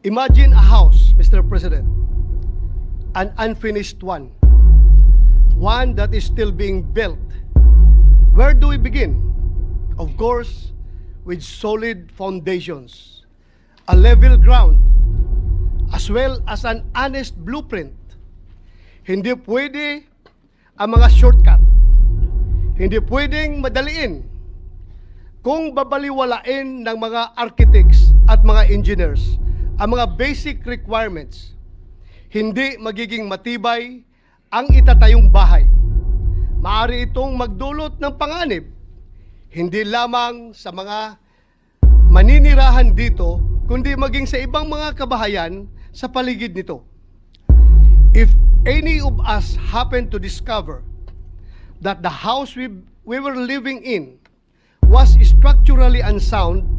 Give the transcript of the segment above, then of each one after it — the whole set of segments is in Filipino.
Imagine a house, Mr. President, an unfinished one that is still being built. Where do we begin? Of course, with solid foundations, a level ground, as well as an honest blueprint. Hindi pwede ang mga shortcut. Hindi pwedeng madaliin. Kung babaliwalain ng mga architects at mga engineers ang mga basic requirements, hindi magiging matibay ang itatayong bahay. Maaari itong magdulot ng panganib, hindi lamang sa mga maninirahan dito, kundi maging sa ibang mga kabahayan sa paligid nito. If any of us happen to discover that the house we were living in was structurally unsound,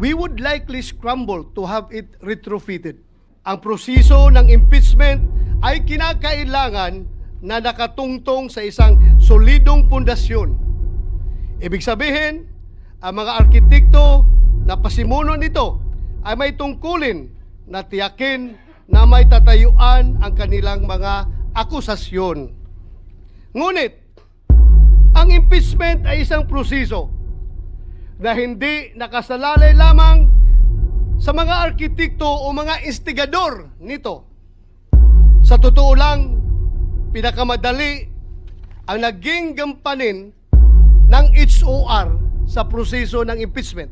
we would likely scramble to have it retrofitted. Ang proseso ng impeachment ay kinakailangan na nakatungtong sa isang solidong pundasyon. Ibig sabihin, ang mga arkitekto na pasimuno nito ay may tungkulin na tiyakin na may tatayuan ang kanilang mga akusasyon. Ngunit, ang impeachment ay isang proseso na hindi nakasalalay lamang sa mga arkitekto o mga instigador nito. Sa totoo lang, pinakamadali ang naging gampanin ng HOR sa proseso ng impeachment.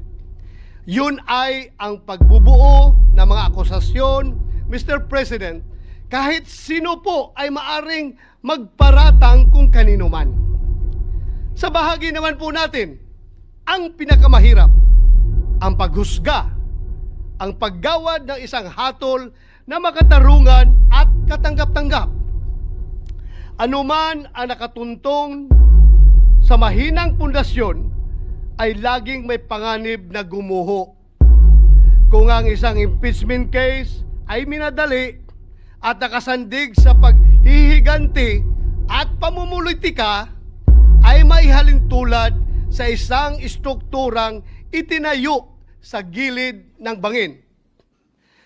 Yun ay ang pagbubuo ng mga akusasyon, Mr. President, kahit sino po ay maaring magparatang kung kanino man. Sa bahagi naman po natin, ang pinakamahirap, ang paghusga, ang paggawad ng isang hatol na makatarungan at katanggap-tanggap. Anuman ang nakatuntong sa mahinang pundasyon ay laging may panganib na gumuho. Kung ang isang impeachment case ay minadali at nakasandig sa paghihiganti at pamumulitika, ay maihalin tulad sa isang strukturang itinayo sa gilid ng bangin.